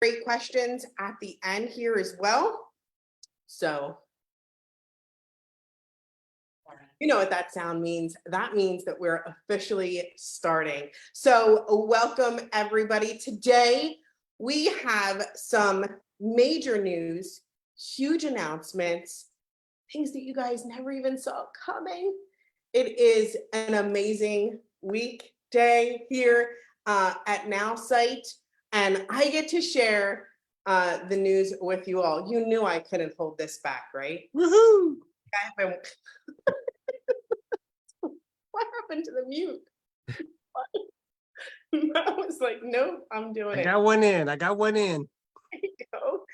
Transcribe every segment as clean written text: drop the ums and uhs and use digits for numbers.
great questions at the end here as well. So you know what that sound means. That means that we're officially starting. So welcome everybody. Today we have some major news, huge announcements, things that you guys never even saw coming. It is an amazing weekday here at Nowsite, and I get to share the news with you all. You knew I couldn't hold this back, right? Woohoo! What happened to the mute? I was like, nope, I'm doing it. I got one in. There you go.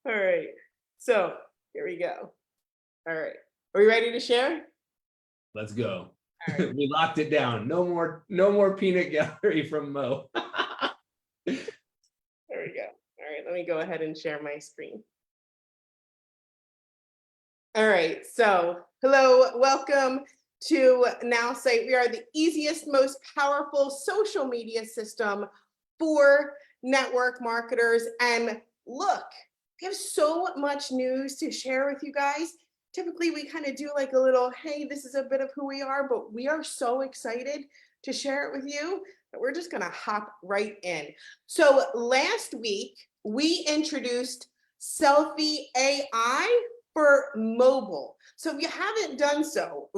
All right. So here we go. All right. Are we ready to share? Let's go. Right. We locked it down. No more peanut gallery from Mo. There we go. All right, let me go ahead and share my screen. All right, so hello, welcome to Nowsite. We are the easiest, most powerful social media system for network marketers. And look, we have so much news to share with you guys. Typically, we kind of do like a little, hey, this is a bit of who we are, but we are so excited to share it with you that we're just gonna hop right in. So last week, we introduced Selfie AI for mobile. So if you haven't done so,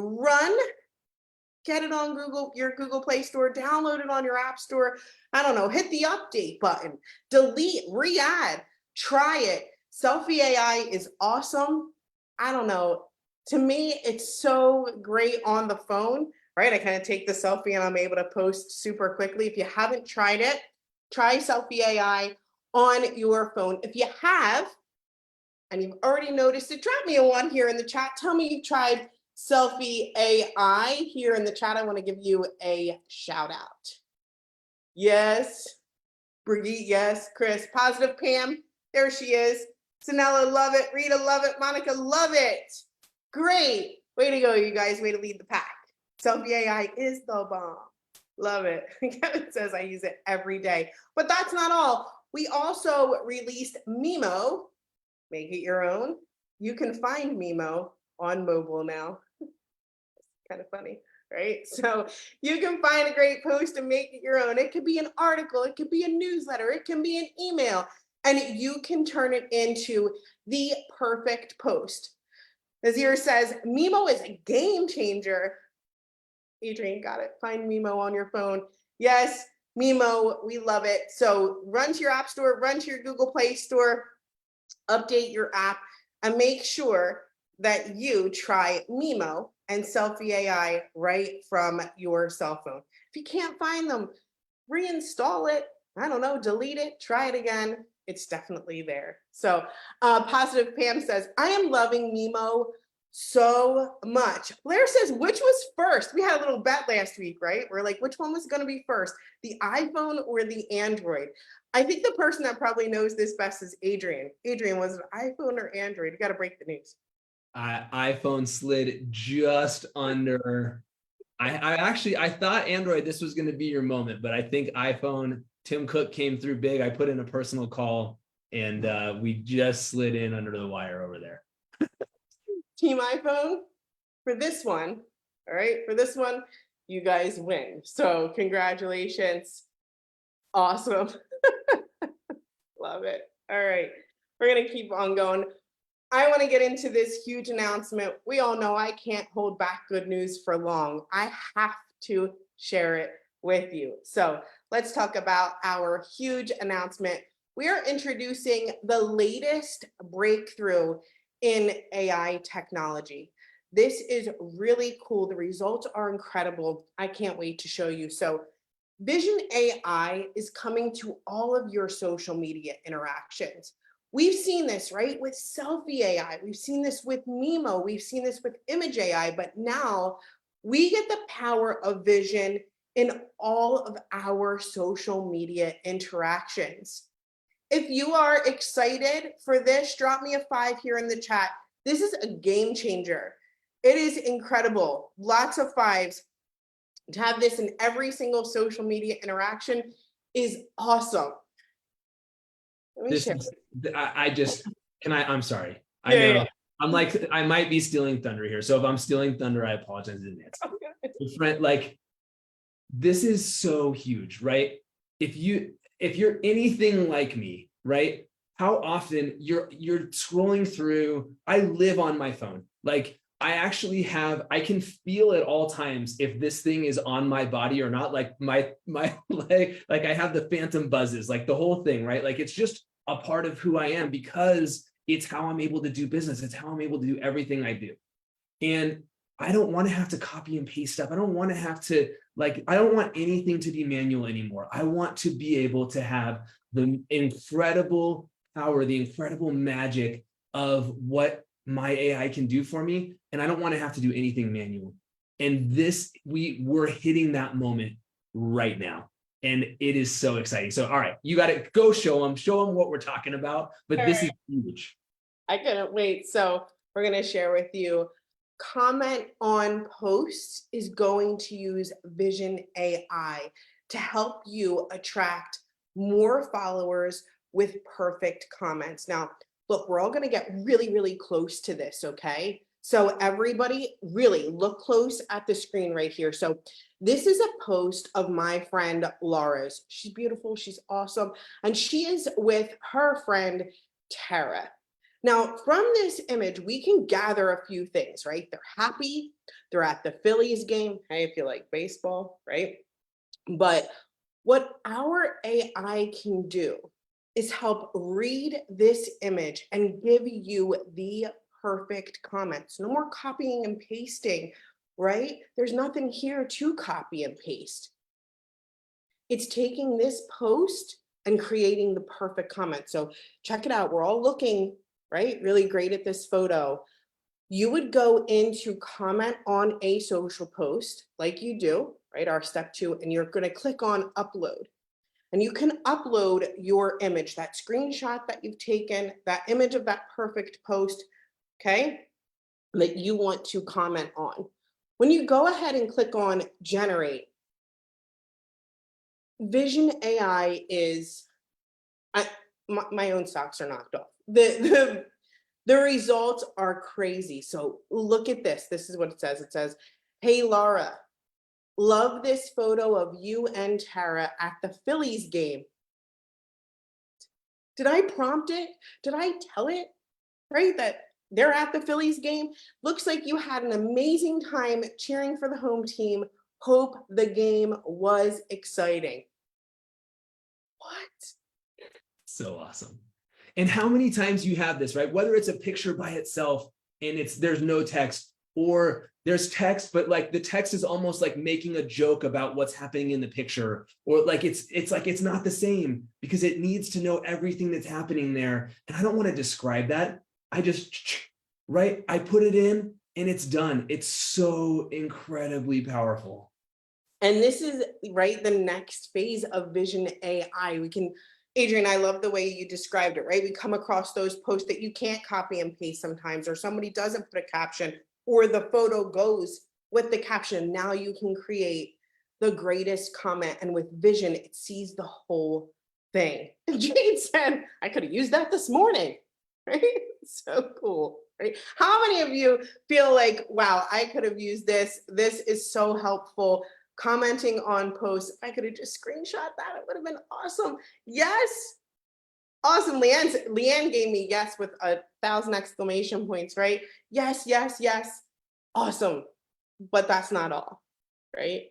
get it on your Google Play Store, download it on your App Store. I don't know, hit the update button, delete, re-add, try it. Selfie AI is awesome. I don't know, to me, it's so great on the phone, right? I kind of take the selfie and I'm able to post super quickly. If you haven't tried it, try Selfie AI on your phone. If you have, and you've already noticed it, drop me a 1 here in the chat. Tell me you tried Selfie AI here in the chat. I want to give you a shout out. Yes, Brigitte, yes, Chris, positive Pam, there she is. Sanella, love it. Rita, love it. Monica, love it. Great. Way to go, you guys. Way to lead the pack. Selfie AI is the bomb. Love it. Kevin says I use it every day. But that's not all. We also released Mimo. Make it your own. You can find Mimo on mobile now. Kind of funny, right? So you can find a great post and make it your own. It could be an article. It could be a newsletter. It can be an email. And you can turn it into the perfect post. Nazir says, Mimo is a game changer. Adrian, got it. Find Mimo on your phone. Yes, Mimo, we love it. So run to your App Store, run to your Google Play Store, update your app, and make sure that you try Mimo and Selfie AI right from your cell phone. If you can't find them, reinstall it. I don't know, delete it, try it again. It's definitely there. So positive Pam says, I am loving Mimo so much. Blair says, which was first? We had a little bet last week, right? We're like, which one was going to be first, the iPhone or the Android? I think the person that probably knows this best is Adrian. Adrian, was it iPhone or Android? You got to break the news. iPhone slid just under. I thought Android, this was going to be your moment, but I think iPhone, Tim Cook came through big. I put in a personal call and we just slid in under the wire over there. Team iPhone for this one. All right, for this one, you guys win. So congratulations. Awesome. Love it. All right, we're going to keep on going. I want to get into this huge announcement. We all know I can't hold back good news for long. I have to share it with you. So let's talk about our huge announcement. We are introducing the latest breakthrough in AI technology. This is really cool. The results are incredible. I can't wait to show you. So VisionAI is coming to all of your social media interactions. We've seen this, right, with Selfie AI. We've seen this with Mimo. We've seen this with Image AI. But now we get the power of vision in all of our social media interactions. If you are excited for this, drop me a 5 here in the chat. This is a game changer. It is incredible. Lots of 5s. To have this in every single social media interaction is awesome. Let me This share. is, I just, I'm sorry. I Yeah, know. yeah. I'm like, I might be stealing thunder here. So if I'm stealing thunder, I apologize in advance. Friend, like, this is so huge, right? If you're anything like me, right? How often you're scrolling through, I live on my phone. Like, I can feel at all times if this thing is on my body or not. Like my leg, like I have the phantom buzzes, like the whole thing, right? Like it's just a part of who I am because it's how I'm able to do business. It's how I'm able to do everything I do. And I don't want to have to copy and paste stuff. I don't want to have to, like, I don't want anything to be manual anymore. I want to be able to have the incredible power, the incredible magic of what my AI can do for me. And I don't want to have to do anything manual. And we're hitting that moment right now. And it is so exciting. So, all right, you got to go show them what we're talking about. But this is huge. I couldn't wait. So we're going to share with you. Comment on posts is going to use Vision AI to help you attract more followers with perfect comments. Now, look, we're all going to get really, really close to this, okay? So everybody really look close at the screen right here. So this is a post of my friend Laura's. She's beautiful, she's awesome, and she is with her friend Tara. Now, from this image, we can gather a few things, right? They're happy, they're at the Phillies game. Hey, if you like baseball, right? But what our AI can do is help read this image and give you the perfect comments. No more copying and pasting, right? There's nothing here to copy and paste. It's taking this post and creating the perfect comment. So check it out. We're all looking, right, really great at this photo. You would go into comment on a social post like you do, right, our step 2, and you're going to click on upload. And you can upload your image, that screenshot that you've taken, that image of that perfect post, okay, that you want to comment on. When you go ahead and click on generate, Vision AI is, my own socks are knocked off. The results are crazy. So look at this. This is what it says. It says, hey, Laura, love this photo of you and Tara at the Phillies game. Did I prompt it? Did I tell it, right, that they're at the Phillies game? Looks like you had an amazing time cheering for the home team. Hope the game was exciting. What? So awesome. And how many times you have this, right? Whether it's a picture by itself and there's no text, or there's text, but like the text is almost like making a joke about what's happening in the picture, or like it's like it's not the same because it needs to know everything that's happening there. And I don't want to describe that. I just, right? I put it in and it's done. It's so incredibly powerful. And this is, right, the next phase of Vision AI. We can, Adrian, I love the way you described it, right? We come across those posts that you can't copy and paste sometimes, or somebody doesn't put a caption, or the photo goes with the caption. Now you can create the greatest comment. And with Vision, it sees the whole thing. And Jade said, I could have used that this morning, right? So cool, right? How many of you feel like, wow, I could have used this. This is so helpful. Commenting on posts. If I could have just screenshot that, it would have been awesome. Yes. Awesome. Leanne gave me yes with 1,000 exclamation points, right? Yes, yes, yes. Awesome. But that's not all, right?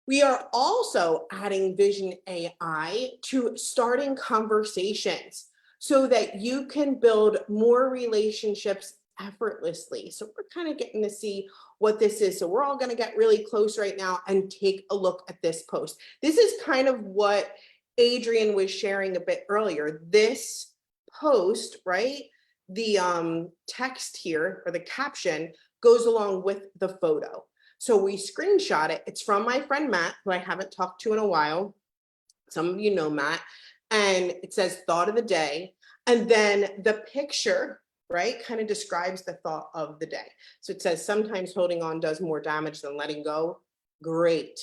We are also adding Vision AI to starting conversations so that you can build more relationships effortlessly. So we're kind of getting to see what this is. So we're all going to get really close right now and take a look at this post. This is kind of what Adrian was sharing a bit earlier. This post, right? The text here, or the caption, goes along with the photo. So we screenshot it. It's from my friend Matt, who I haven't talked to in a while. Some of you know Matt. And it says thought of the day. And then the picture, right, kind of describes the thought of the day. So it says sometimes holding on does more damage than letting go. Great.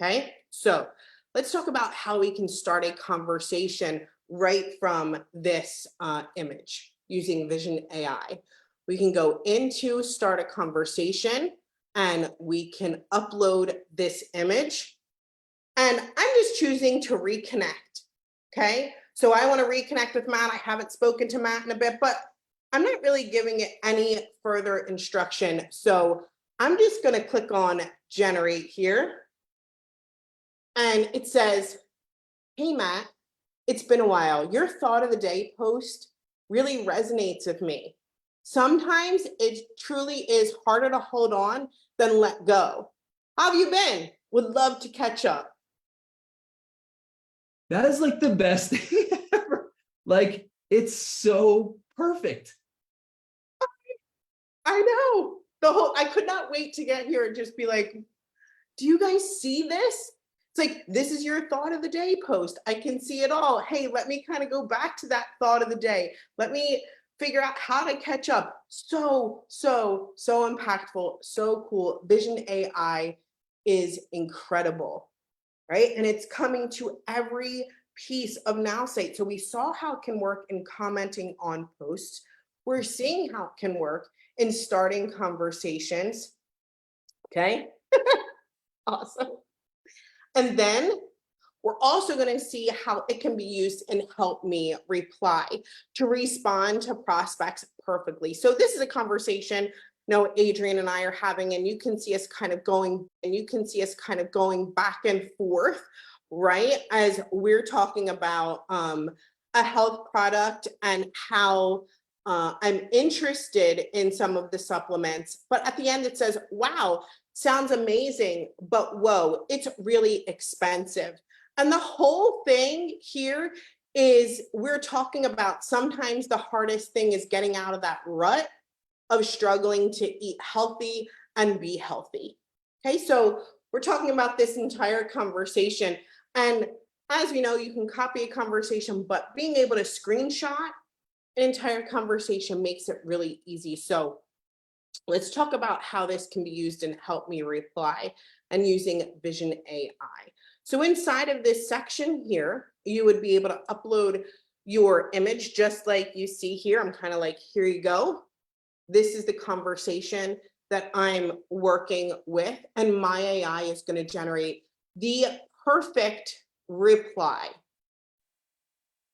Okay, so let's talk about how we can start a conversation right from this image using Vision AI. We can go into start a conversation and we can upload this image. And I'm just choosing to reconnect, okay? So I want to reconnect with Matt. I haven't spoken to Matt in a bit, but I'm not really giving it any further instruction. So I'm just going to click on generate here. And it says, hey, Matt, it's been a while. Your thought of the day post really resonates with me. Sometimes it truly is harder to hold on than let go. How have you been? Would love to catch up. That is like the best thing ever. Like, it's so perfect. I know. I could not wait to get here and just be like, do you guys see this? It's like, this is your thought of the day post. I can see it all. Hey, let me kind of go back to that thought of the day. Let me figure out how to catch up. So impactful, so cool. Vision AI is incredible, right? And it's coming to every piece of Nowsite. So we saw how it can work in commenting on posts. We're seeing how it can work in starting conversations. Okay, awesome. And then we're also going to see how it can be used in Help Me Reply to respond to prospects perfectly. So this is a conversation, Adrian and I are having, and you can see us kind of going back and forth, right? As we're talking about a health product and how I'm interested in some of the supplements, but at the end it says, wow, sounds amazing, but whoa, it's really expensive. And the whole thing here is we're talking about sometimes the hardest thing is getting out of that rut of struggling to eat healthy and be healthy. Okay, so we're talking about this entire conversation. And as we know, you can copy a conversation, but being able to screenshot an entire conversation makes it really easy. So let's talk about how this can be used in Help Me Reply and using Vision AI. So inside of this section here, you would be able to upload your image just like you see here. I'm kind of like, here you go. This is the conversation that I'm working with, and my AI is going to generate the perfect reply.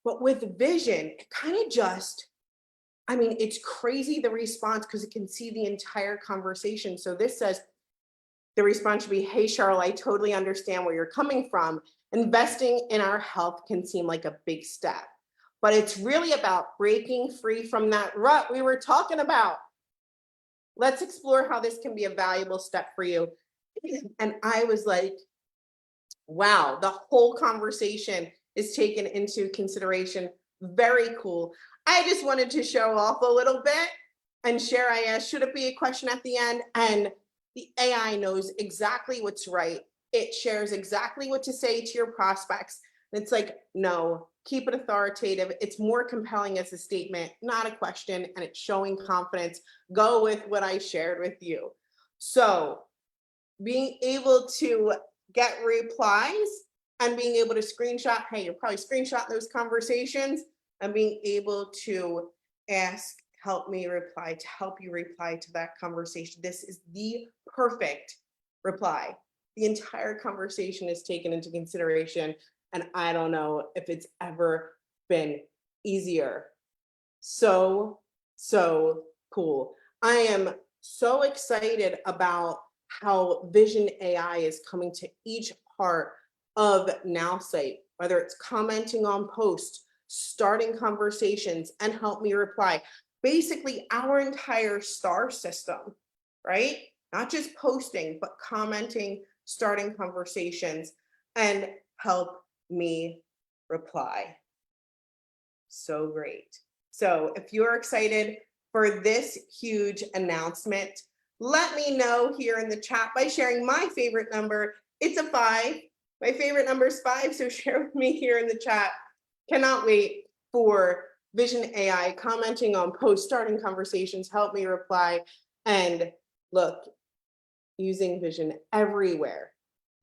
But with Vision, it kind of just, it's crazy the response because it can see the entire conversation. So this says, the response should be, hey, Cheryl, I totally understand where you're coming from. Investing in our health can seem like a big step, but it's really about breaking free from that rut we were talking about. Let's explore how this can be a valuable step for you. And I was like, wow, the whole conversation is taken into consideration. Very cool. I just wanted to show off a little bit and share. I asked, should it be a question at the end? And the AI knows exactly what's right. It shares exactly what to say to your prospects. And it's like, no, keep it authoritative. It's more compelling as a statement, not a question, and it's showing confidence. Go with what I shared with you. So being able to get replies and being able to screenshot, hey, you're probably screenshotting those conversations, and being able to ask, help me reply, to help you reply to that conversation. This is the perfect reply. The entire conversation is taken into consideration, and I don't know if it's ever been easier. So cool. I am so excited about how Vision AI is coming to each part of Nowsite, whether it's commenting on posts, starting conversations, and Help Me Reply. Basically, our entire star system, right? Not just posting, but commenting, starting conversations, and Help Me Reply. So great. So if you're excited for this huge announcement, let me know here in the chat by sharing my favorite number. It's a 5. My favorite number is 5, so share with me here in the chat. Cannot wait for Vision AI commenting on posts, starting conversations, Help Me Reply, and look, using Vision everywhere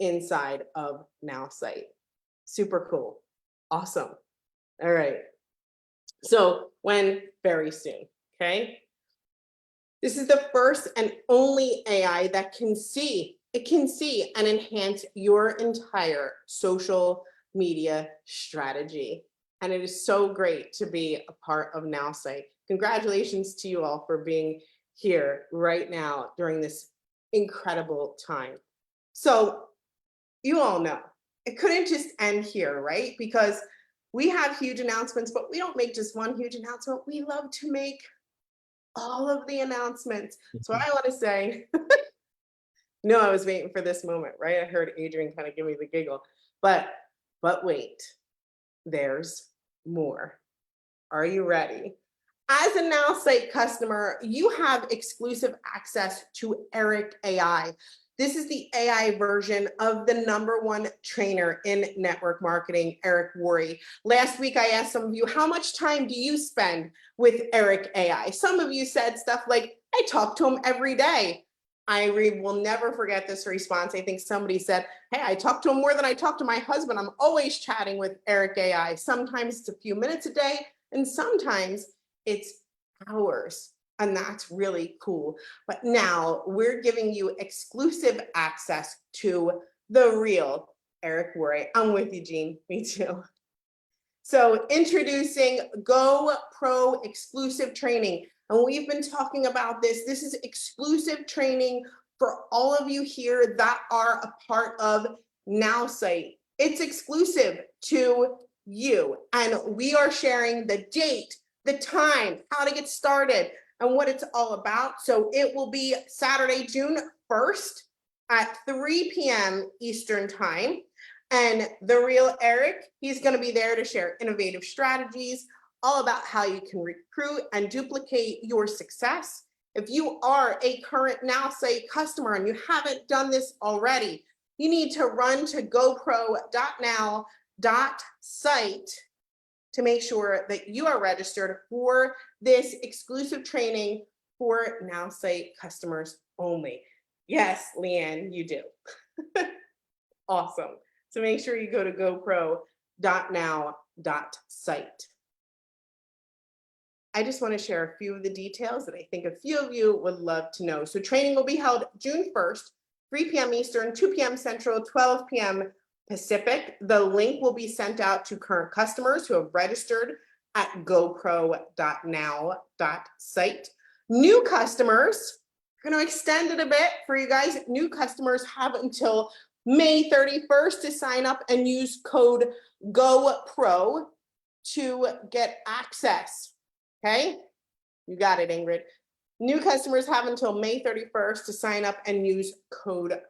inside of Nowsite. Super cool. Awesome. All right. So when? Very soon. Okay. This is the first and only AI that can see. It can see and enhance your entire social media strategy. And it is so great to be a part of Nowsite. Congratulations to you all for being here right now during this incredible time. So you all know it couldn't just end here, right? Because we have huge announcements, but we don't make just one huge announcement. We love to make all of the announcements. So what I want to say, no, I was waiting for this moment, right? I heard Adrian kind of give me the giggle, but wait, there's more. Are you ready? As a Nowsite customer, you have exclusive access to Eric AI. This is the AI version of the #1 trainer in network marketing, Eric Worre. Last week, I asked some of you, how much time do you spend with Eric AI? Some of you said stuff like, I talk to him every day. I will never forget this response. I think somebody said, hey, I talk to him more than I talk to my husband. I'm always chatting with Eric AI. Sometimes it's a few minutes a day, and sometimes it's hours. And that's really cool. But now we're giving you exclusive access to the real Eric Worre. I'm with you, Jean. Me too. So introducing Go Pro exclusive training. And we've been talking about this. This is exclusive training for all of you here that are a part of Nowsite. It's exclusive to you. And we are sharing the date, the time, how to get started, and what it's all about. So it will be Saturday, June 1st at 3 p.m. Eastern time. And the real Eric, he's going to be there to share innovative strategies, all about how you can recruit and duplicate your success. If you are a current Nowsite customer and you haven't done this already, you need to run to gopro.now.site to make sure that you are registered for this exclusive training for Nowsite customers only. Yes, Leanne, you do. Awesome. So make sure you go to gopro.now.site. I just want to share a few of the details that I think a few of you would love to know. So training will be held June 1st, 3 p.m. Eastern, 2 p.m. Central, 12 p.m. Pacific. The link will be sent out to current customers who have registered at gopro.now.site. New customers, we're going to extend it a bit for you guys. New customers have until May 31st to sign up and use code GoPro to get access. Okay? You got it, Ingrid. New customers have until May 31st to sign up and use code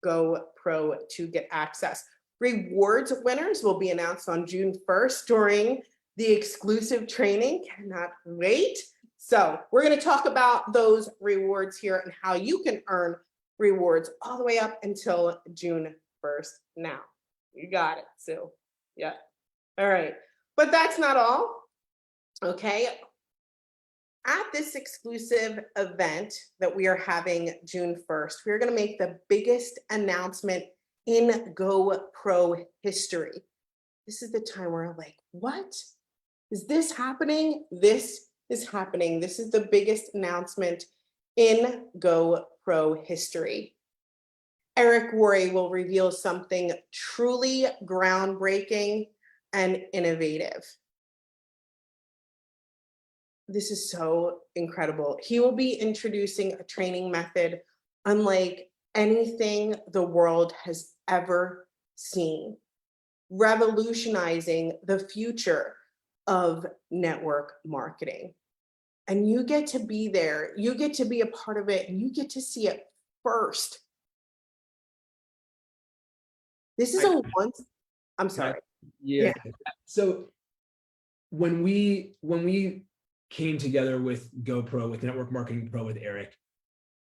GoPro to get access. Rewards winners will be announced on June 1st during the exclusive training. Cannot wait. So we're going to talk about those rewards here and how you can earn rewards all the way up until June 1st now. You got it, Sue. Yeah. All right. But that's not all. Okay. At this exclusive event that we are having June 1st, we're going to make the biggest announcement in GoPro history. This is the time where I'm like, what? Is this happening? This is happening. This is the biggest announcement in GoPro history. Eric Worre will reveal something truly groundbreaking and innovative. This is so incredible. He will be introducing a training method unlike anything the world has ever seen, revolutionizing the future of network marketing. And you get to be there, you get to be a part of it, and you get to see it first. This is a once, I'm sorry. Yeah. So when we came together with GoPro, with Network Marketing Pro, with Eric,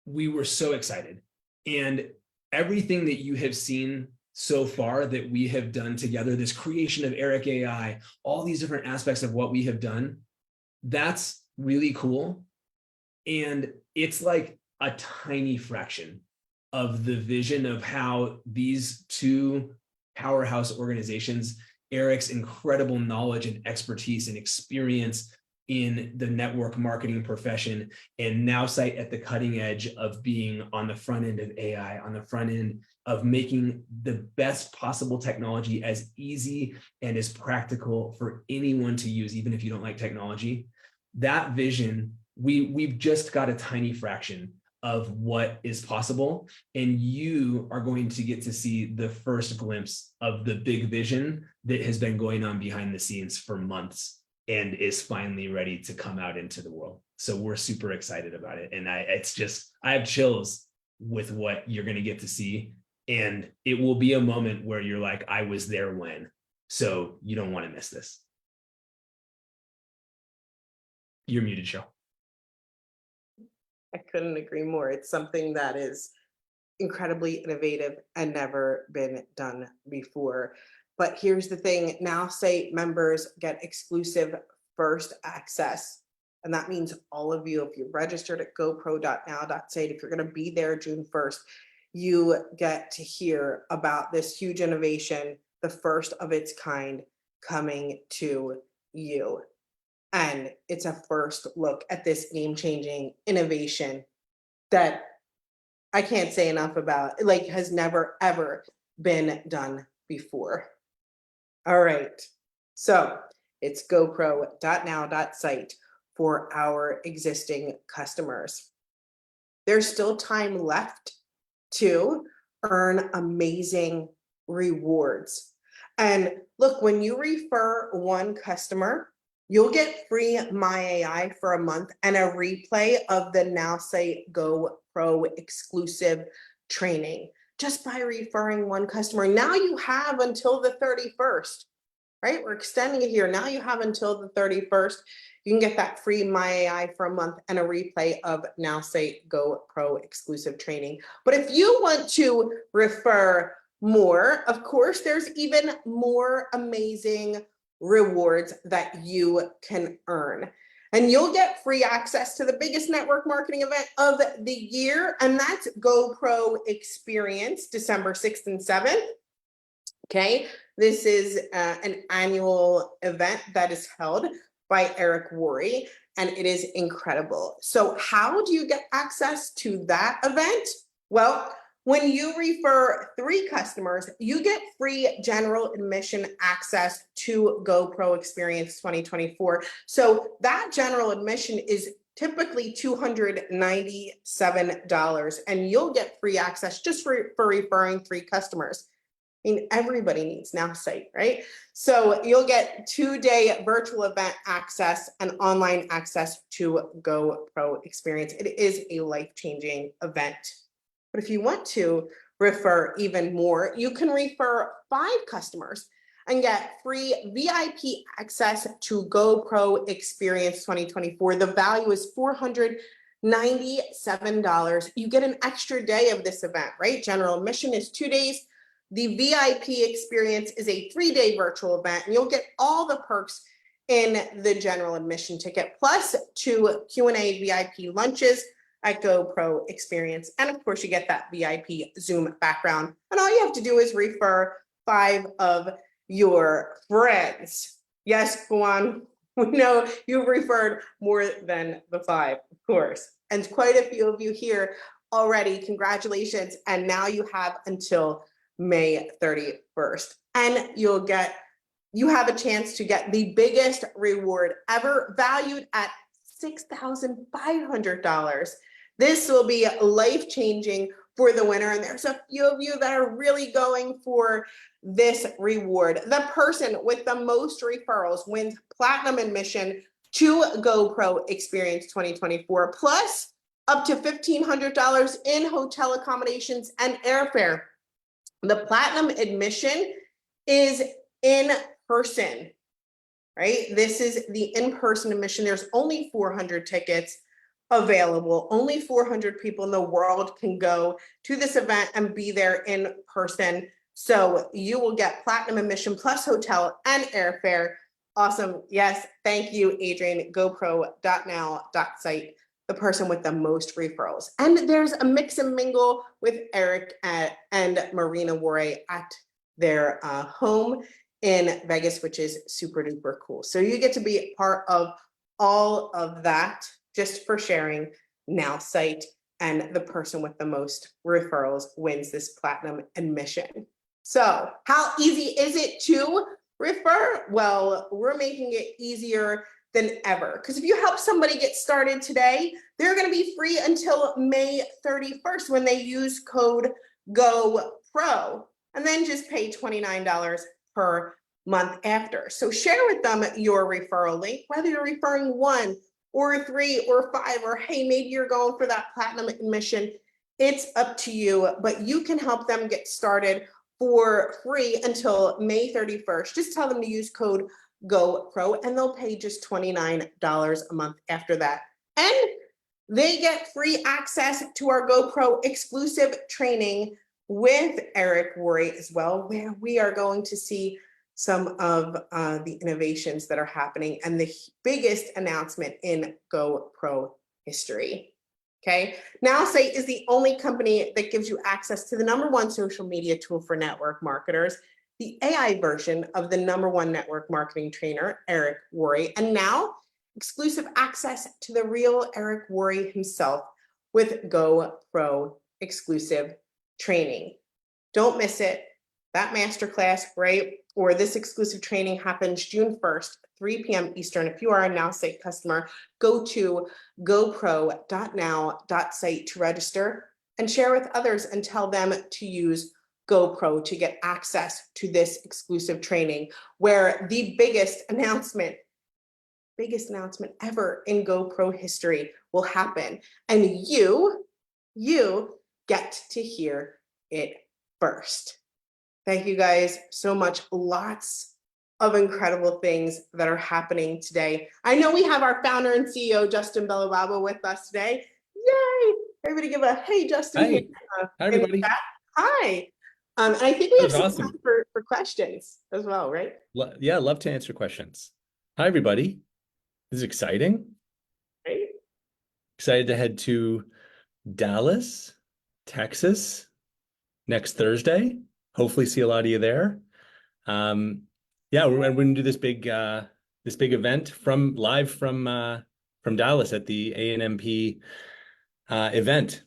we were so excited. And everything that you have seen so far that we have done together, this creation of Eric AI, all these different aspects of what we have done, that's really cool. And it's like a tiny fraction of the vision of how these two powerhouse organizations Eric's incredible knowledge and expertise and experience in the network marketing profession, and Nowsite at the cutting edge of being on the front end of AI, on the front end of making the best possible technology as easy and as practical for anyone to use, even if you don't like technology. That vision, we've just got a tiny fraction of what is possible, and you are going to get to see the first glimpse of the big vision that has been going on behind the scenes for months and is finally ready to come out into the world. So we're super excited about it. And I have chills with what you're going to get to see. And it will be a moment where you're like, I was there when. So you don't want to miss this. You're muted, Cheryl. I couldn't agree more. It's something that is incredibly innovative and never been done before. But here's the thing, Nowsite members get exclusive first access. And that means all of you, if you're registered at gopro.now.site, if you're going to be there June 1st, you get to hear about this huge innovation, the first of its kind coming to you. And it's a first look at this game-changing innovation that I can't say enough about, like has never, ever been done before. All right, so it's gopro.now.site for our existing customers. There's still time left to earn amazing rewards. And look, when you refer one customer, you'll get free My AI for a month and a replay of the Nowsite GoPro exclusive training just by referring one customer. Now you have until the 31st, right? We're extending it here. Now you have until the 31st. You can get that free My AI for a month and a replay of Nowsite GoPro exclusive training. But if you want to refer more, of course, there's even more amazing rewards that you can earn. And you'll get free access to the biggest network marketing event of the year, and that's GoPro Experience, December 6th and 7th. Okay, this is an annual event that is held by Eric Worre, and it is incredible. So how do you get access to that event? Well, when you refer 3 customers, you get free general admission access to GoPro Experience 2024. So that general admission is typically $297, and you'll get free access just for referring 3 customers. I mean, everybody needs Nowsite, right? So you'll get 2-day virtual event access and online access to GoPro Experience. It is a life-changing event. But if you want to refer even more, you can refer 5 customers and get free VIP access to GoPro Experience 2024. The value is $497. You get an extra day of this event, right? General admission is 2 days. The VIP experience is a 3-day virtual event, and you'll get all the perks in the general admission ticket, plus 2 Q&A VIP lunches at GoPro Experience. And of course, you get that VIP Zoom background. And all you have to do is refer 5 of your friends. Yes, Guan, we know you've referred more than the 5, of course. And quite a few of you here already. Congratulations. And now you have until May 31st. And you have a chance to get the biggest reward ever, valued at $6,500. This will be life-changing for the winner, and there's a few of you that are really going for this reward. The person with the most referrals wins platinum admission to GoPro Experience 2024, plus up to $1,500 in hotel accommodations and airfare. The platinum admission is in person, right? This is the in-person admission. There's only 400 tickets available. Only 400 people in the world can go to this event and be there in person. So you will get platinum admission plus hotel and airfare. Awesome. Yes. Thank you, Adrian. GoPro.now.site, the person with the most referrals. And there's a mix and mingle with Eric and Marina Worre at their home in Vegas, which is super duper cool. So you get to be a part of all of that just for sharing Nowsite, and the person with the most referrals wins this platinum admission. So how easy is it to refer? Well, we're making it easier than ever, because if you help somebody get started today, they're going to be free until May 31st when they use code GoPro, and then just pay $29 per month after. So share with them your referral link, whether you're referring 1 or 3 or 5, or hey, maybe you're going for that platinum admission. It's up to you, but you can help them get started for free until May 31st. Just tell them to use code GoPro and they'll pay just $29 a month after that. And they get free access to our GoPro exclusive training with Eric Worre as well, where we are going to see some of the innovations that are happening and the biggest announcement in GoPro history. Okay, Nowsite is the only company that gives you access to the #1 social media tool for network marketers, the AI version of the #1 network marketing trainer, Eric Worre, and now exclusive access to the real Eric Worre himself with GoPro exclusive training. Don't miss it. That masterclass, right? Or this exclusive training happens June 1st, 3 p.m. Eastern. If you are a Nowsite customer, go to gopro.now.site to register and share with others and tell them to use GoPro to get access to this exclusive training, where the biggest announcement ever in GoPro history will happen. And you get to hear it first. Thank you guys so much. Lots of incredible things that are happening today. I know we have our founder and CEO, Justin Belobaba, with us today. Yay! Everybody give a hey, Justin. Hi. Hi, everybody. Hi. And I think we have some awesome. time for questions as well, right? Yeah, love to answer questions. Hi, everybody. This is exciting. Right. Excited to head to Dallas, Texas next Thursday. Hopefully see a lot of you there. Yeah, we're going to do this big event live from Dallas at the ANMP event.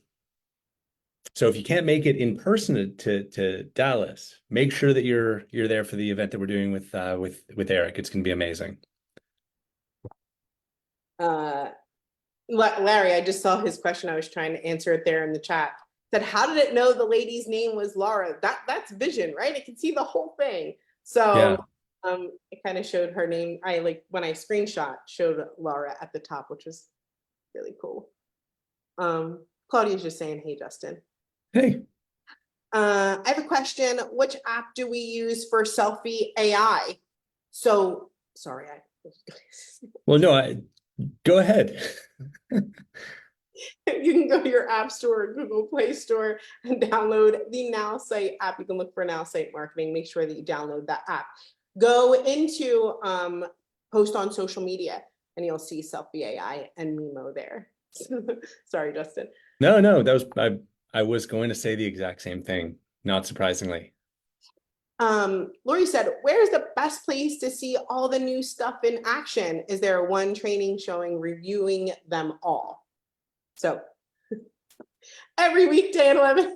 So if you can't make it in person to Dallas, make sure that you're there for the event that we're doing with Eric. It's going to be amazing. Larry, I just saw his question. I was trying to answer it there in the chat. Said, how did it know the lady's name was Laura? That's vision, right? It can see the whole thing. So yeah. It kind of showed her name. When I screenshot, showed Laura at the top, which was really cool. Claudia's just saying, hey, Justin. Hey. I have a question. Which app do we use for selfie AI? So, sorry. Well, no, go ahead. You can go to your App Store, Google Play Store, and download the Nowsite app. You can look for Nowsite Marketing. Make sure that you download that app. Go into post on social media, and you'll see Selfie AI and Mimo there. Sorry, Justin. No, that was I was going to say the exact same thing, not surprisingly. Lori said, where's the best place to see all the new stuff in action? Is there one training showing reviewing them all? So every weekday at 11,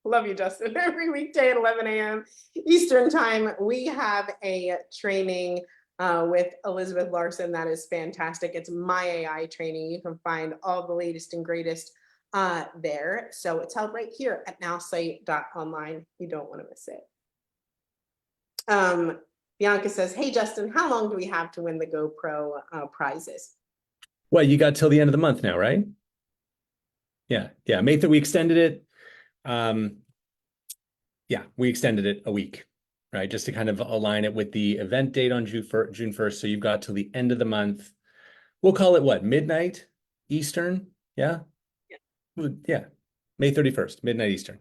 love you, Justin. Every weekday at 11 a.m. Eastern time, we have a training with Elizabeth Larson. That is fantastic. It's my AI training. You can find all the latest and greatest there. So it's held right here at nowsite.online. You don't want to miss it. Bianca says, hey, Justin, how long do we have to win the GoPro prizes? Well, you got till the end of the month now, right? Yeah. We extended it. Yeah, we extended it a week, right? Just to kind of align it with the event date on June 1st. So you've got till the end of the month. We'll call it what? Midnight Eastern? Yeah. Yeah. May 31st, midnight Eastern.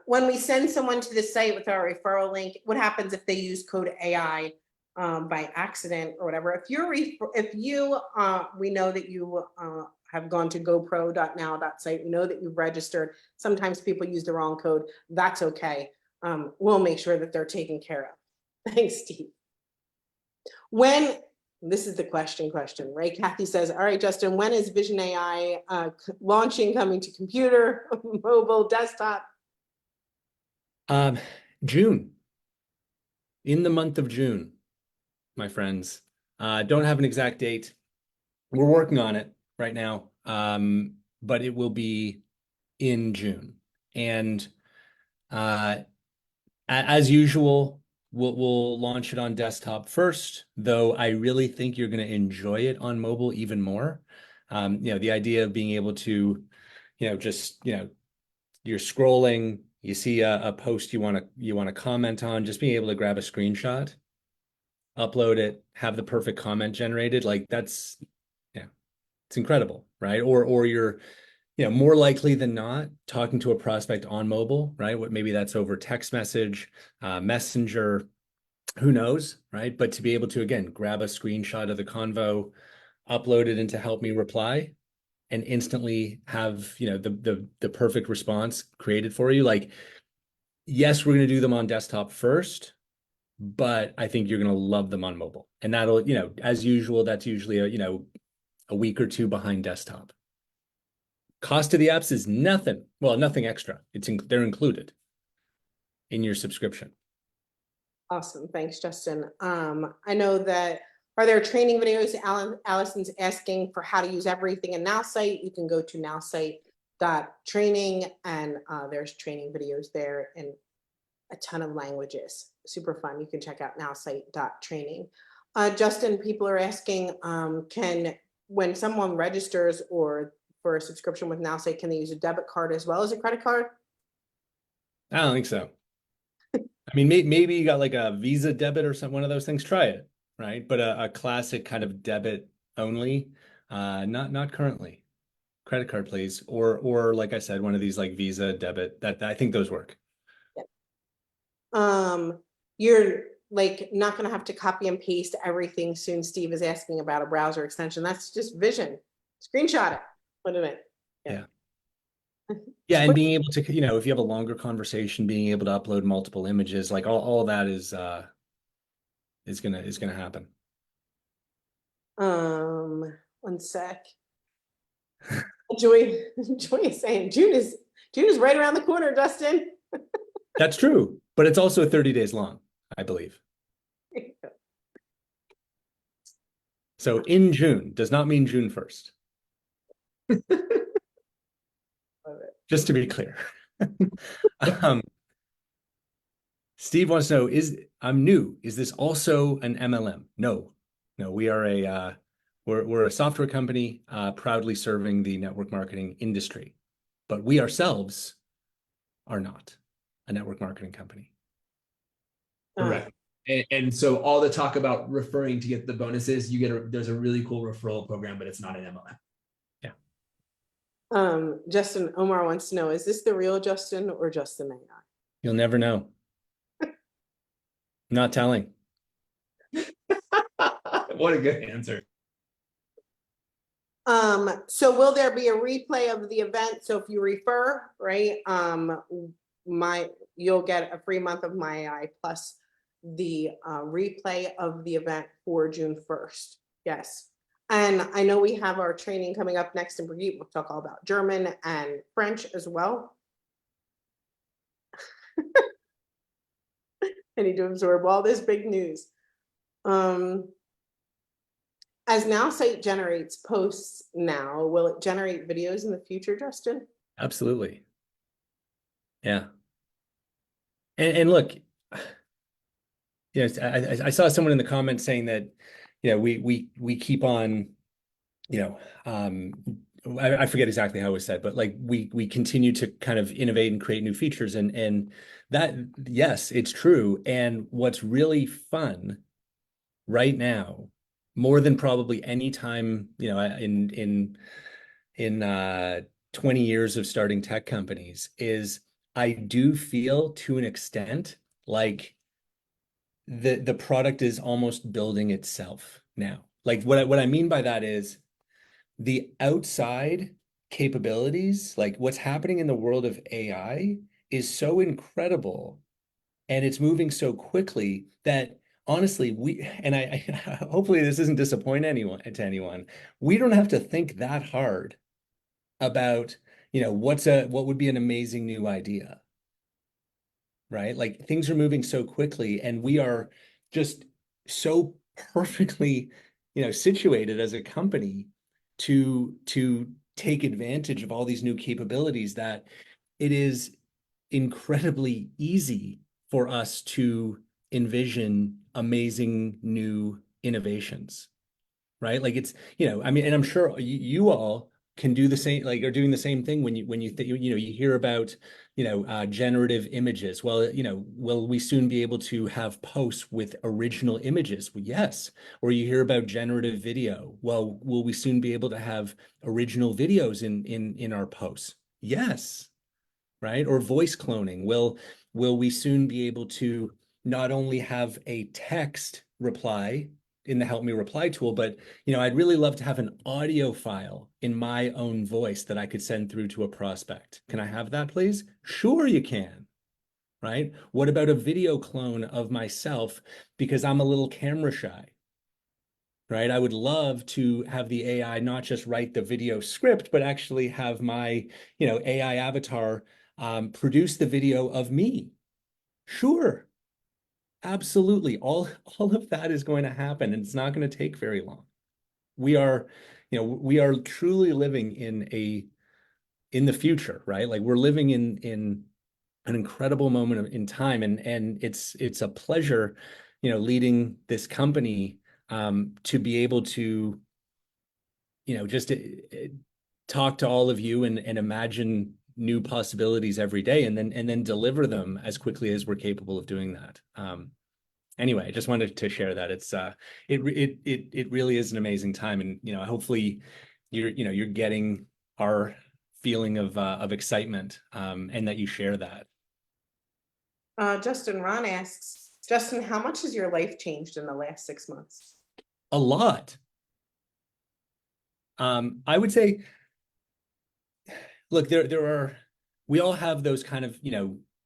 When we send someone to the site with our referral link, what happens if they use code AI by accident or whatever? If we know that you have gone to gopro.now.site, we know that you've registered. Sometimes people use the wrong code. That's okay. we'll make sure that they're taken care of. Thanks, Steve. This is the question, right? Kathy says, all right, Justin, when is Vision AI launching, coming to computer, mobile, desktop? June. In the month of June, my friends. Don't have an exact date. We're working on it right now, but it will be in June. And as usual, we'll launch it on desktop first, though I really think you're going to enjoy it on mobile even more. The idea of being able to, just, you're scrolling, you see a post you want to comment on, just being able to grab a screenshot, upload it, have the perfect comment generated, like that's, it's incredible, right? Or you're, more likely than not talking to a prospect on mobile, right? Maybe that's over text message, messenger, who knows, right? But to be able to, again, grab a screenshot of the convo, upload it into Help Me Reply, and instantly have, the perfect response created for you. Like, yes, we're going to do them on desktop first, but I think you're going to love them on mobile. And that'll, as usual, that's usually a week or two behind desktop. Cost of the apps is nothing. Well, nothing extra. They're included in your subscription. Awesome. Thanks, Justin. I know that, are there training videos? Allison's asking for how to use everything in Nowsite. You can go to nowsite.training, and there's training videos there in a ton of languages. Super fun. You can check out nowsite.training. Justin, people are asking, when someone registers or for a subscription with Nowsite, can they use a debit card as well as a credit card? I don't think so. I mean, maybe you got like a Visa debit or one of those things. Try it, right? But a classic kind of debit only, not currently. Credit card, please, or like I said, one of these like Visa debit. That I think those work. Yep. You're like not going to have to copy and paste everything soon. Steve is asking about a browser extension. That's just Vision. Screenshot it. Put it in. Yeah. Yeah, and being able to, if you have a longer conversation, being able to upload multiple images, like all that is gonna happen. One sec. Joy is saying June is right around the corner, Justin. That's true, but it's also 30 days long, I believe. So in June does not mean June 1st. Just to be clear. Steve wants to know, I'm new. Is this also an MLM? No, we are we're a software company proudly serving the network marketing industry, but we ourselves are not a network marketing company. Correct. And so all the talk about referring to get the bonuses, there's a really cool referral program, but it's not an MLM. Justin Omar wants to know, is this the real Justin or Justin AI? You'll never know. Not telling. What a good answer. So will there be a replay of the event? So if you refer, right, you'll get a free month of My AI plus the replay of the event for June 1st. Yes. And I know we have our training coming up next in Brigitte. We'll talk all about German and French as well. I need to absorb all this big news. As Nowsite generates posts now, will it generate videos in the future, Justin? Absolutely. Yeah. And look, I saw someone in the comments saying that, we keep on, I forget exactly how it was said, but like we continue to kind of innovate and create new features, and that, yes, it's true. And what's really fun right now, more than probably any time, in 20 years of starting tech companies, is I do feel to an extent like the product is almost building itself now. Like what I mean by that is the outside capabilities, like what's happening in the world of AI is so incredible And it's moving so quickly that honestly, I hopefully this doesn't disappoint anyone. We don't have to think that hard about, what would be an amazing new idea, right? Like things are moving so quickly and we are just so perfectly, situated as a company to take advantage of all these new capabilities that it is incredibly easy for us to envision amazing new innovations, right? Like it's, I mean, and I'm sure you all can do the same, like are doing the same thing when you hear about, generative images. Well, will we soon be able to have posts with original images? Well, yes. Or you hear about generative video. Well, will we soon be able to have original videos in our posts? Yes. Right? Or voice cloning. Will we soon be able to not only have a text reply in the Help Me Reply tool, but I'd really love to have an audio file in my own voice that I could send through to a prospect. Can I have that, please? Sure, you can. Right? What about a video clone of myself because I'm a little camera shy? Right? I would love to have the AI not just write the video script, but actually have my, AI avatar produce the video of me. Sure, absolutely. All of that is going to happen, and it's not going to take very long. We are, we are truly living in the future, right? Like we're living in an incredible moment in time, and it's a pleasure, leading this company to be able to, just talk to all of you and imagine new possibilities every day and then deliver them as quickly as we're capable of doing that. Anyway, I just wanted to share that. It really is an amazing time, and hopefully you're getting our feeling of excitement, and that you share that. Justin Ron asks, Justin, how much has your life changed in the last 6 months? A lot. I would say, look, we all have those kind of,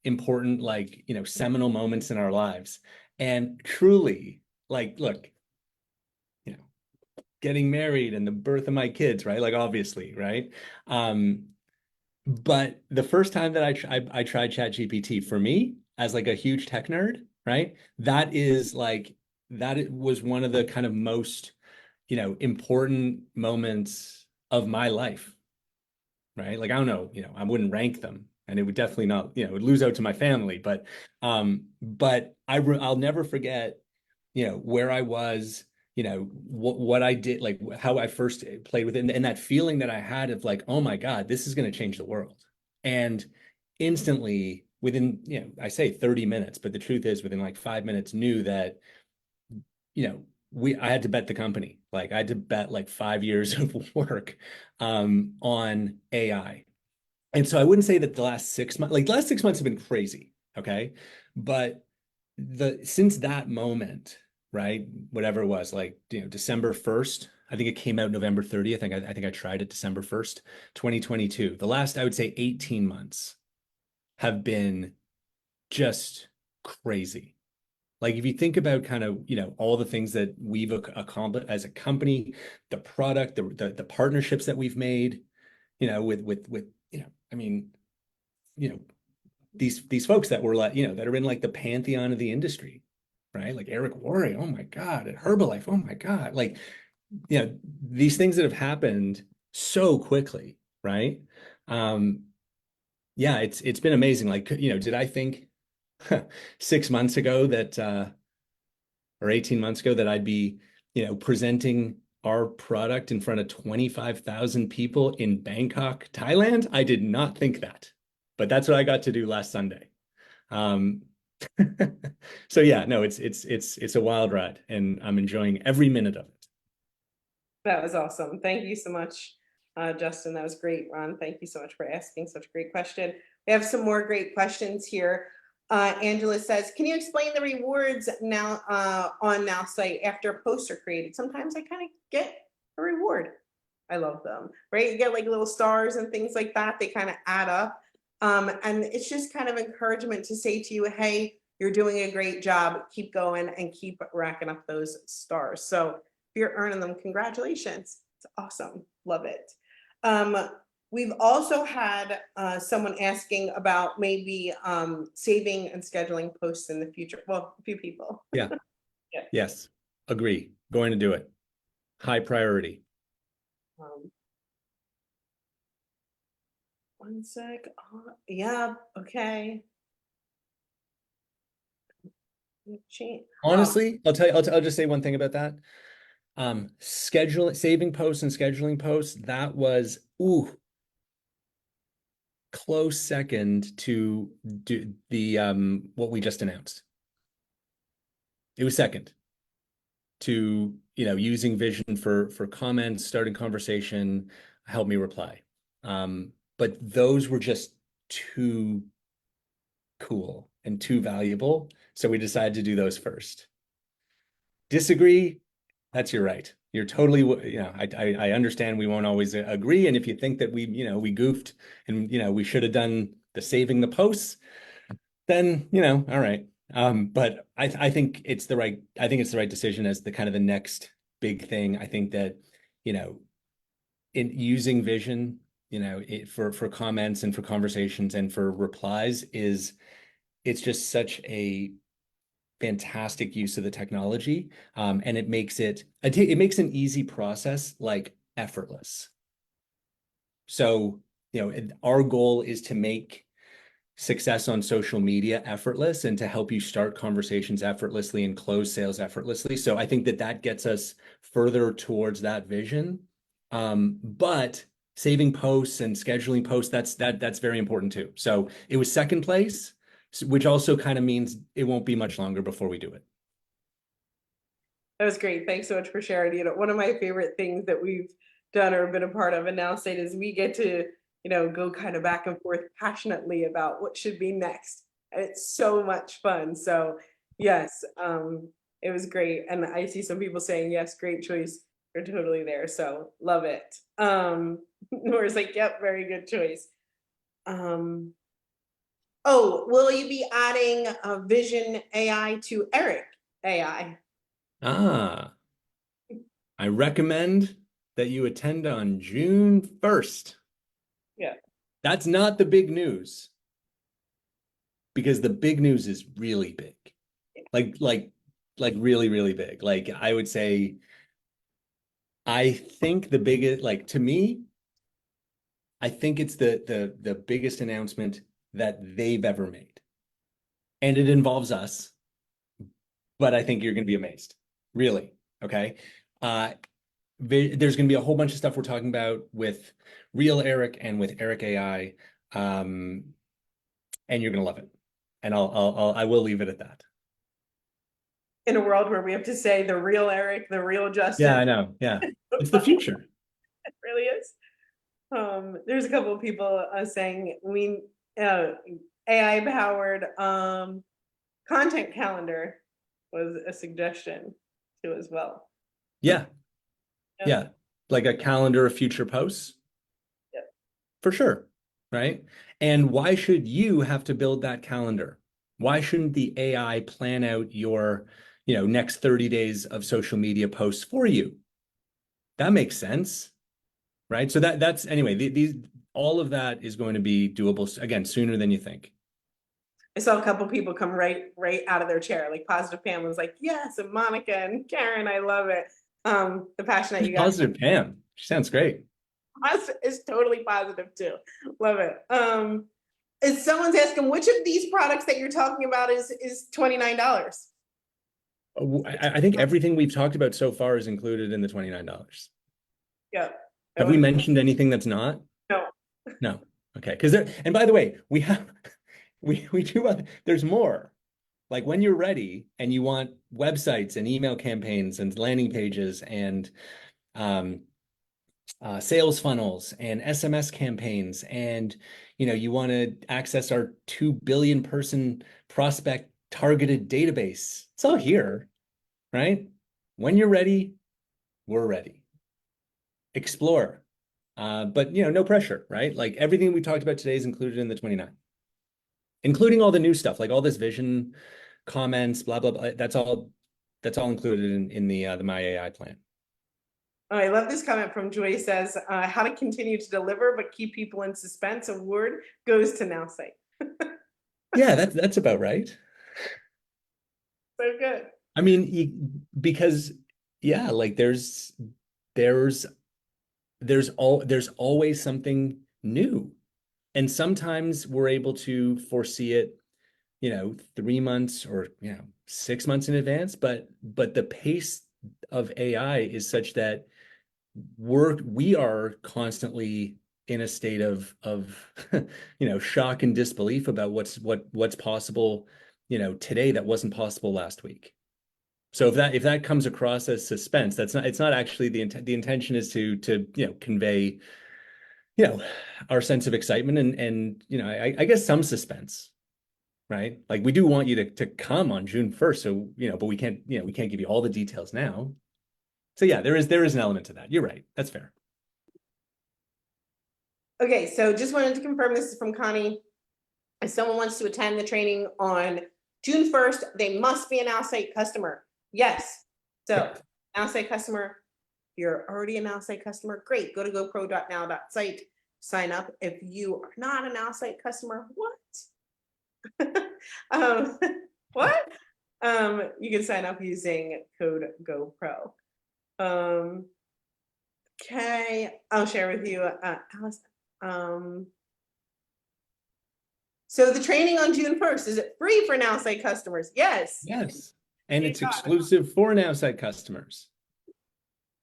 important, like, seminal moments in our lives. And truly, like, look, getting married and the birth of my kids, right? Like, obviously, right? But the first time that I tried ChatGPT, for me, as like a huge tech nerd, right? That was one of the kind of most, important moments of my life, right? Like, I don't know, I wouldn't rank them, and it would definitely not, it would lose out to my family, but I'll never forget, where I was, what I did, like how I first played with it, and that feeling that I had of like, oh my God, this is going to change the world. And instantly, within, I say 30 minutes, but the truth is within like 5 minutes, knew that, I had to bet the company. Like I had to bet like 5 years of work on AI. And so I wouldn't say that the last 6 months, like the last 6 months have been crazy. Okay. But since that moment, right, whatever it was, like, December 1st, I think it came out November 30th. I think I tried it December 1st, 2022. The last, I would say 18 months have been just crazy. Like if you think about kind of, all the things that we've accomplished as a company, the product, the partnerships that we've made, with I mean, these folks that were like, that are in like the pantheon of the industry, right? Like Eric Worre, oh my God, at Herbalife, oh my God. Like, these things that have happened so quickly, right? Yeah, it's been amazing. Like, did I think 6 months ago that or 18 months ago that I'd be, presenting our product in front of 25,000 people in Bangkok, Thailand? I did not think that, but that's what I got to do last Sunday. So yeah, no, it's a wild ride, and I'm enjoying every minute of it. That was awesome. Thank you so much, Justin. That was great, Ron. Thank you so much for asking such a great question. We have some more great questions here. Angela says, can you explain the rewards now on Nowsite after posts are created? Sometimes I kind of get a reward. I love them, right? You get like little stars and things like that. They kind of add up. And it's just kind of encouragement to say to you, hey, You're doing a great job. Keep going and keep racking up those stars. So if you're earning them, congratulations. It's awesome. Love it. We've also had someone asking about maybe saving and scheduling posts in the future. Well, a few people. Yeah. Yeah. Yes. Agree. Going to do it. High priority. One sec. Yeah. Okay. Honestly, I'll tell you, I'll just say one thing about that. Saving posts and scheduling posts, that was close second to do the what we just announced. It was second to, using Vision for comments, starting conversation, help me reply. But those were just too cool and too valuable. So we decided to do those first. Disagree? That's your right. You're totally, I understand we won't always agree. And if you think that we goofed and, we should have done the saving the posts, then, all right. But I think it's the right decision as the kind of the next big thing. I think that, in using Vision, for comments and for conversations and for replies it's just such a fantastic use of the technology. And it makes an easy process like effortless. So, our goal is to make success on social media effortless and to help you start conversations effortlessly and close sales effortlessly. So I think that gets us further towards that vision. But saving posts and scheduling posts, that's very important too. So it was second place, which also kind of means it won't be much longer before we do it. That was great. Thanks so much for sharing. One of my favorite things that we've done or been a part of and Nowsite is we get to, go kind of back and forth passionately about what should be next. And it's so much fun. So yes, it was great. And I see some people saying, yes, great choice. You're totally there. So love it. Nora's like, yep, very good choice. Oh, will you be adding Vision AI to Eric AI? I recommend that you attend on June 1st. Yeah. That's not the big news, because the big news is really big. Like really, really big. Like I would say, I think the biggest, like to me, I think it's the biggest announcement that they've ever made. And it involves us, but I think you're going to be amazed. Really. Okay. There's going to be a whole bunch of stuff we're talking about with Real Eric and with Eric AI. And you're going to love it. And I will leave it at that. In a world where we have to say the real Eric, the real Justin. Yeah, I know. Yeah. It's the future. It really is. There's a couple of people saying AI powered content calendar was a suggestion too as well. Yeah. Yeah. Like a calendar of future posts. Yep. For sure. Right. And why should you have to build that calendar? Why shouldn't the AI plan out your, next 30 days of social media posts for you? That makes sense. Right. So that's anyway, all of that is going to be doable again sooner than you think. I saw a couple people come right out of their chair, like Positive Pam was like, yes, and Monica and Karen, I love it. The passion that you got. Positive Pam. She sounds great. Is totally positive too. Love it. Is someone's asking which of these products that you're talking about is $29? I think everything we've talked about so far is included in the $29. Yeah. Have we mentioned anything that's not? No. Okay. Because and by the way, we do there's more. Like when you're ready and you want websites and email campaigns and landing pages and sales funnels and SMS campaigns, and you want to access our 2 billion person prospect targeted database. It's all here, right? When you're ready, we're ready. Explore. But no pressure, right? Like everything we talked about today is included in the 29, including all the new stuff, like all this Vision comments, blah, blah, blah. That's all included in the My AI plan. Oh, I love this comment from Joy. Says, how to continue to deliver but keep people in suspense. Award goes to Nowsite. Yeah, that's about right. So good. I mean, because yeah, like there's always something new. And sometimes we're able to foresee it, 3 months or 6 months in advance, but the pace of AI is such that we are constantly in a state of shock and disbelief about what's possible today that wasn't possible last week. So if that comes across as suspense, it's not actually the intention is to convey our sense of excitement and I guess some suspense, right? Like we do want you to come on June 1st, so but we can't give you all the details now. So yeah, there is an element to that. You're right. That's fair. Okay, so just wanted to confirm, this is from Connie. If someone wants to attend the training on June 1st, they must be an Nowsite customer. Yes. So Nowsite customer, you're already a Nowsite customer, great. Go to gopro.now.site, sign up. If you are not a Nowsite customer, what? What? You can sign up using code GoPro. Okay, I'll share with you, Alice. So the training on June 1st, is it free for Nowsite customers? Yes. Yes. And it's exclusive for Nowsite customers.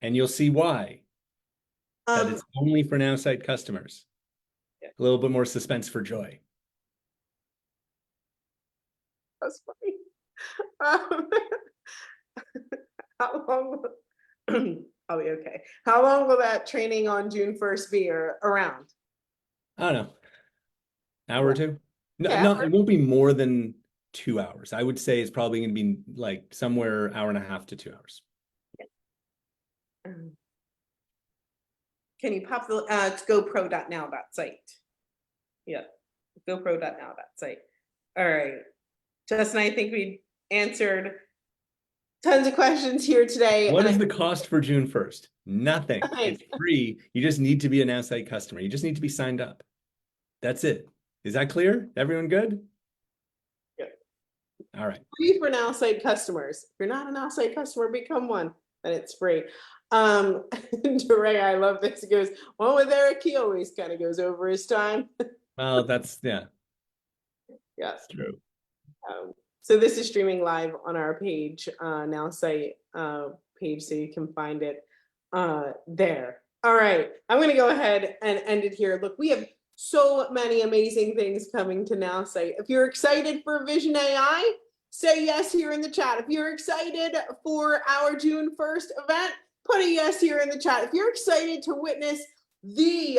And you'll see why. That it's only for Nowsite customers. Yeah. A little bit more suspense for Joy. That's funny. How long will, I'll be okay. How long will that training on June 1st be around? I don't know. Hour or two? No, Yeah. no, it won't be more than 2 hours. I would say it's probably going to be like somewhere 1.5 to 2 hours. Can you pop the it's gopro.now.site? Yeah, gopro.now.site. All right, Justin, I think we answered tons of questions here today. What is the cost for June 1st? Nothing. It's free. You just need to be a Nowsite customer. You just need to be signed up. That's it. Is that clear? Everyone good? Good. All right. Free for Nowsite customers. If you're not a Nowsite customer, become one, and it's free. Ray, I love this. It goes, well, with Eric, he always kind of goes over his time. Well, that's yeah. Yes. True. So this is streaming live on our page, Nowsite page, so you can find it there. All right, I'm going to go ahead and end it here. Look, we have so many amazing things coming to Nowsite. If you're excited for VisionAI, say yes here in the chat. If you're excited for our June 1st event, put a yes here in the chat. If you're excited to witness the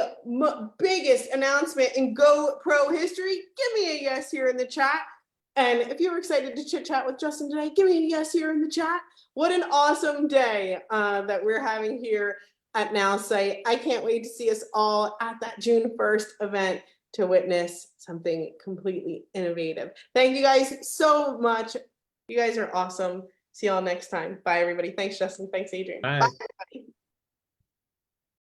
biggest announcement in GoPro history, give me a yes here in the chat. And if you're excited to chit chat with Justin today, give me a yes here in the chat. What an awesome day that we're having here at Nowsite. I can't wait to see us all at that June 1st event to witness something completely innovative. Thank you guys so much. You guys are awesome. See y'all next time. Bye, everybody. Thanks, Justin. Thanks, Adrian. Bye. Bye, everybody.